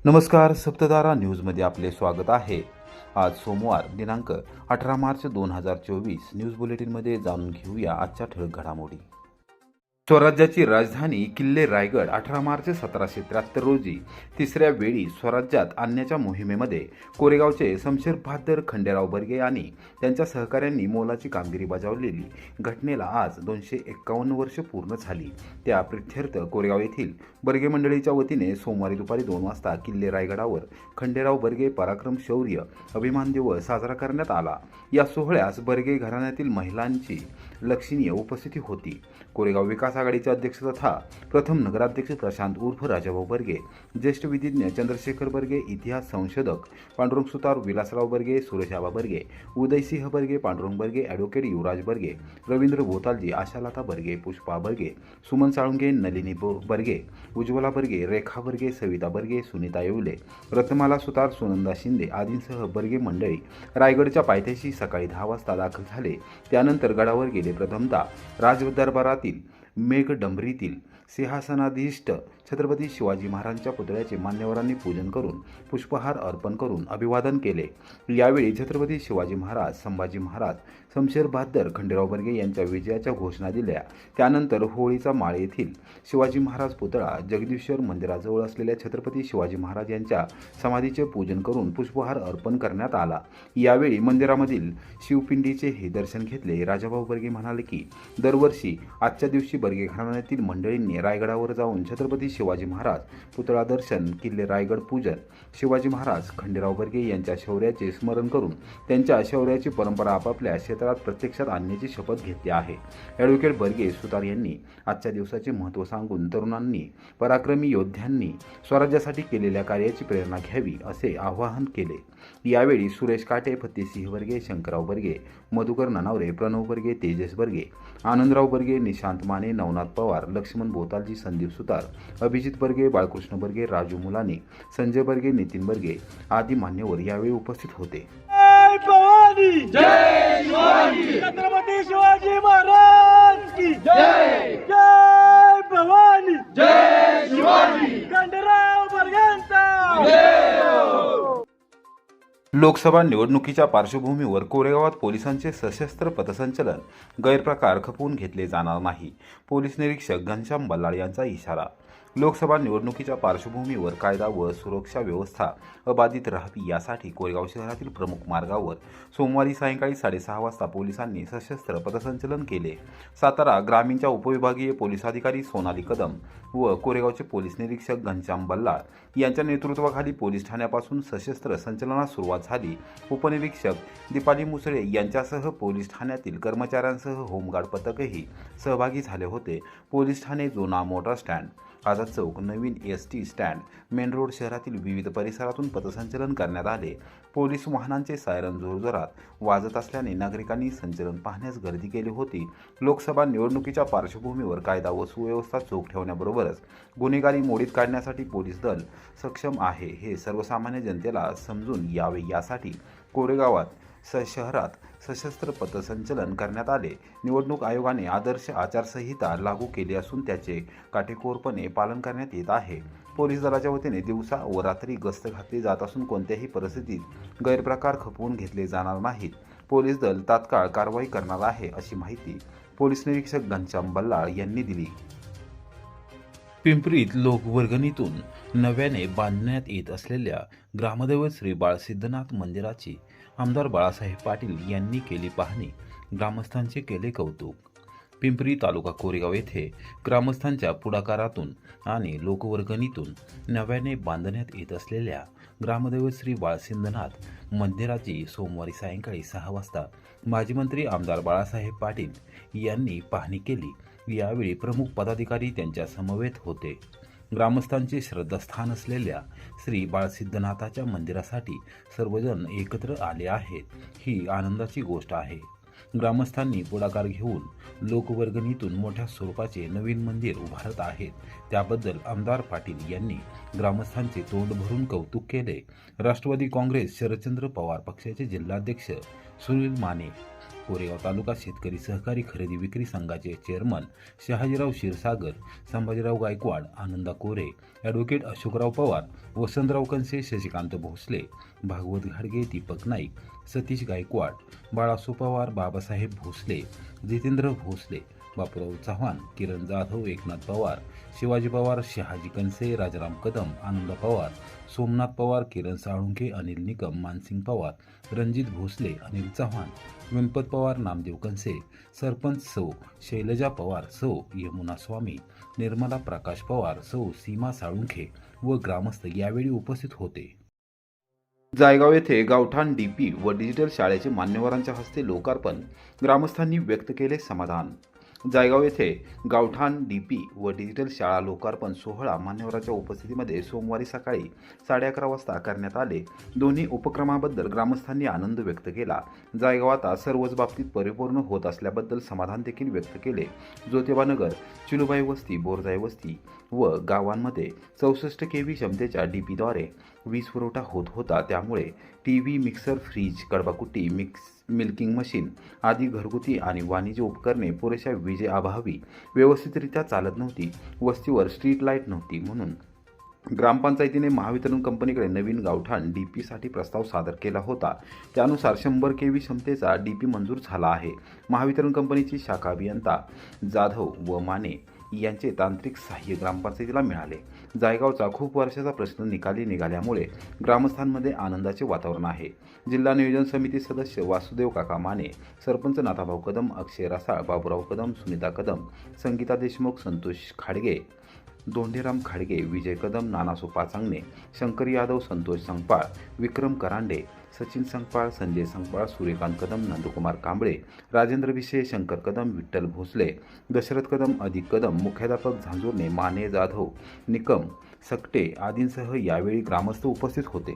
नमस्कार, सप्तधारा न्यूजमध्ये आपले स्वागत आहे। आज सोमवार दिनांक 18 मार्च 2024 न्यूज बुलेटिनमध्ये जाणून घेऊया आजच्या ठळक घडामोडी। स्वराज्याची राजधानी किल्ले रायगड 18 मार्च 1773 रोजी तिसऱ्या वेळी स्वराज्यात आणण्याच्या मोहिमेमध्ये कोरेगावचे शमशेर बहादर खंडेराव बर्गे आणि त्यांच्या सहकाऱ्यांनी मोलाची कामगिरी बजावलेली घटनेला आज 251 वर्ष पूर्ण झाली। त्या प्रित्यर्थ कोरेगाव येथील बर्गे मंडळीच्या वतीने सोमवारी दुपारी 2 वाजता किल्ले रायगडावर खंडेराव बर्गे पराक्रम शौर्य अभिमान दिवस साजरा करण्यात आला। या सोहळ्यास बर्गे घराण्यातील महिलांची लक्षणीय उपस्थिती होती। कोरेगाव विकास आघाडीचे अध्यक्ष तथा प्रथम नगराध्यक्ष प्रशांत उर्फ राजाभाऊ बर्गे, ज्येष्ठ विधिज्ञ चंद्रशेखर बर्गे, इतिहास संशोधक पांडुरंग सुतार, विलासराव बर्गे, सुरेशाबा बर्गे, उदयसिंह बर्गे, पांडुरंग बर्गे, ॲडव्होकेट युवराज बर्गे, रवींद्र भोतालजी, आशालता बर्गे, पुष्पा बर्गे, सुमन साळुंगे, नलिनी बर्गे, उज्ज्वला बर्गे, रेखा बर्गे, सविता बर्गे, सुनीता येवले, रत्नमाला सुतार, सुनंदा शिंदे आदींसह बर्गे मंडळी रायगडच्या पायथ्याशी सकाळी 10 वाजता दाखल झाले। त्यानंतर गडावर गेले। प्रथमतः राजदरबारातील मेघडंबरीतील सिंहासनाधीष्ट छत्रपती शिवाजी महाराजांच्या पुतळ्याचे मान्यवरांनी पूजन करून पुष्पहार अर्पण करून अभिवादन केले। यावेळी छत्रपती शिवाजी महाराज, संभाजी महाराज, शमशेर बहादर खंडेराव बर्गे यांच्या विजयाच्या घोषणा दिल्या। त्यानंतर होळीचा माळ येथील शिवाजी महाराज पुतळा, जगदीश्वर मंदिराजवळ असलेल्या छत्रपती शिवाजी महाराज यांच्या समाधीचे पूजन करून पुष्पहार अर्पण करण्यात आला। यावेळी मंदिरामधील शिवपिंडीचेही दर्शन घेतले। राजाभाऊ बर्गे म्हणाले की दरवर्षी आजच्या दिवशी बर्गे घराण्यातील मंडळींनी रायगडावर जाऊन छत्रपती शिवाजी महाराज पुतळा दर्शन, किल्ले रायगड पूजन, शिवाजी महाराज खंडेराव बर्गे यांच्या शौर्याचे स्मरण करून त्यांच्या शौर्याची परंपरा आपापल्या क्षेत्रात प्रत्यक्षात आणण्याची शपथ घेतली आहे। ॲडव्होकेट बर्गे सुतार यांनी आजच्या दिवसाचे महत्त्व सांगून तरुणांनी, पराक्रमी योद्ध्यांनी स्वराज्यासाठी केलेल्या कार्याची प्रेरणा घ्यावी असे आवाहन केले। यावेळी सुरेश काटे, फत्तेसिंह बर्गे, शंकरराव बर्गे, मधुकर ननावरे, प्रणव बर्गे, तेजस बर्गे, आनंदराव बर्गे, निशांत माने, नवनाथ पवार, लक्ष्मण भोतालजी, संदीप सुतार, अभिजित बर्गे, बाळकृष्ण बर्गे, राजू मुलानी, संजय बर्गे, नितीन बर्गे आदी मान्यवर यावेळी उपस्थित होते। जय भवानी, जय शिवाजी, छत्रपती शिवाजी महाराज की जय, जय भवानी, जय शिवाजी, खंडेराव बर्गेंचा जय। लोकसभा निवडणुकीच्या पार्श्वभूमीवर कोरेगावात पोलिसांचे सशस्त्र पथसंचलन गैरप्रकार खपवून घेतले जाणार नाही। पोलीस निरीक्षक घनश्याम बल्लाळ यांचा इशारा। लोकसभा निवडणुकीच्या पार्श्वभूमीवर कायदा व सुरक्षा व्यवस्था अबाधित राहावी यासाठी कोरेगाव शहरातील प्रमुख मार्गावर सोमवारी सायंकाळी 6:30 वाजता पोलिसांनी सशस्त्र पथसंचलन केले। सातारा ग्रामीणच्या उपविभागीय पोलीस अधिकारी सोनाली कदम व कोरेगावचे पोलीस निरीक्षक घनश्याम बल्लाळ यांच्या नेतृत्वाखाली पोलीस ठाण्यापासून सशस्त्र संचलनास सुरुवात झाली। उपनिरीक्षक दीपाली मुसळे यांच्यासह पोलीस ठाण्यातील कर्मचाऱ्यांसह होमगार्ड पथकही सहभागी झाले होते। पोलीस ठाणे, जुना मोटार स्टँड, आझाद चौक, नवीन एसटी स्टँड, मेन रोड शहरातील विविध परिसरातून पथसंचलन करण्यात आले। पोलीस वाहनांचे सायरन जोरजोरात वाजत असल्याने नागरिकांनी संचलन पाहण्यास गर्दी केली होती। लोकसभा निवडणुकीच्या पार्श्वभूमीवर कायदा व सुव्यवस्था चोख ठेवण्याबरोबरच गुन्हेगारी मोडीत काढण्यासाठी पोलीस दल सक्षम आहे हे सर्वसामान्य जनतेला समजून यावे यासाठी कोरेगावात शहरात सशस्त्र पथसंचलन करण्यात आले। निवडणूक आयोगाने आदर्श आचारसंहिता लागू केली असून त्याचे काटेकोरपणे पालन करण्यात येत आहे। पोलीस दलाच्या वतीने दिवसा व रात्री गस्त घातली जात असून कोणत्याही परिस्थितीत गैरप्रकार खपवून घेतले जाणार नाहीत। पोलीस दल तात्काळ कारवाई करणार आहे अशी माहिती पोलीस निरीक्षक घनश्याम बल्लाळ यांनी दिली। पिंपरीत लोकवर्गणीतून नव्याने बांधण्यात येत असलेल्या ग्रामदैवत श्री बाळसिद्धनाथ मंदिराची आमदार बाळासाहेब पाटील यांनी केली पाहणी। ग्रामस्थांचे केले कौतुक। पिंपरी तालुका कोरेगाव येथे ग्रामस्थांच्या पुढाकारातून आणि लोकवर्गणीतून नव्याने बांधण्यात येत असलेल्या ग्रामदैवत श्री बाळसिद्धनाथ मंदिराची सोमवारी सायंकाळी 6 वाजता माजी मंत्री आमदार बाळासाहेब पाटील यांनी पाहणी केली। यावेळी प्रमुख पदाधिकारी त्यांच्या समवेत होते। ग्रामस्थांचे श्रद्धास्थान असलेल्या श्री बाळसिद्धनाथाच्या मंदिरासाठी सर्वजण एकत्र आले आहेत, ही आनंदाची गोष्ट आहे। ग्रामस्थांनी पुढाकार घेऊन लोकवर्गणीतून मोठ्या स्वरूपाचे नवीन मंदिर उभारत आहेत, त्याबद्दल आमदार पाटील यांनी ग्रामस्थांचे तोंड भरून कौतुक केले। राष्ट्रवादी काँग्रेस शरदचंद्र पवार पक्षाचे जिल्हाध्यक्ष सुनील माने कोरेगाव तालुका शेतकरी सहकारी खरेदी विक्री संघाचे चेअरमन शहाजीराव क्षीरसागर, संभाजीराव गायकवाड, आनंदा कोरे, ॲडव्होकेट अशोकराव पवार, वसंतराव कनसे, शशिकांत भोसले, भागवत घाडगे, दीपक नाईक, सतीश गायकवाड, बाळासो पवार, बाबासाहेब भोसले, जितेंद्र भोसले, बापूराव चव्हाण, किरण जाधव, एकनाथ पवार, शिवाजी पवार, शहाजी कनसे, राजाराम कदम, आनंद पवार, सोमनाथ पवार, किरण साळुंखे, अनिल निकम, मानसिंग पवार, रणजित भोसले, अनिल चव्हाण, गणपत पवार, नामदेव कनसे, सरपंच सौ शैलजा पवार, सौ यमुना स्वामी, निर्मला प्रकाश पवार, सौ सीमा साळुंखे व ग्रामस्थ यावेळी उपस्थित होते. जायगाव येथे गावठाण डीपी व डिजिटल शाळेचे मान्यवरांच्या हस्ते लोकार्पण, ग्रामस्थांनी व्यक्त केले समाधान. जायगाव येथे गावठाण डीपी व डिजिटल शाळा लोकार्पण सोहळा मान्यवरांच्या उपस्थितीमध्ये सोमवारी सकाळी 11:30 वाजता करण्यात आले. दोन्ही उपक्रमाबद्दल ग्रामस्थांनी आनंद व्यक्त केला. जायगाव आता सर्वच बाबतीत परिपूर्ण होत असल्याबद्दल समाधान देखील व्यक्त केले. ज्योतिबानगर, चिलुबाई वस्ती, बोरजाई वस्ती व गावांमध्ये 64 kV क्षमतेच्या डीपीद्वारे वीज पुरवठा होत होता. त्यामुळे टीव्ही, मिक्सर, फ्रीज, कडबाकुट्टी, मिल्किंग मशीन आदी घरगुती आणि वाणिज्य उपकरणे पुरेशा विजेअभावी व्यवस्थितरित्या चालत नव्हती. वस्तीवर स्ट्रीट लाईट नव्हती. म्हणून ग्रामपंचायतीने महावितरण कंपनीकडे नवीन गावठाण डीपीसाठी प्रस्ताव सादर केला होता. त्यानुसार 100 kV क्षमतेचा डीपी मंजूर झाला आहे. महावितरण कंपनीची शाखा अभियंता जाधव व माने यांचे तांत्रिक सहाय्य ग्रामपंचायतीला मिळाले. जायगावचा खूप वर्षाचा प्रश्न निकाली निघाल्यामुळे ग्रामस्थांमध्ये आनंदाचे वातावरण आहे. जिल्हा नियोजन समिती सदस्य वासुदेव काका माने, सरपंच नाथाभाऊ कदम, अक्षय रसाळ, बाबूराव कदम, सुनीता कदम, संगीता देशमुख, संतोष खाडगे, दोंडेराम खाडगे, विजय कदम, नानासो पाचांगणे, शंकर यादव, संतोष संगपाळ, विक्रम करांडे, सचिन संगपाळ, संजय संगपाळ, सूर्यकांत कदम, नंदकुमार कांबळे, राजेंद्र विशे, शंकर कदम, विठ्ठल भोसले, दशरथ कदम, अधिक कदम, मुख्याध्यापक झांजुर्णे, माने, जाधव, निकम, सकटे आदींसह यावेळी ग्रामस्थ उपस्थित होते.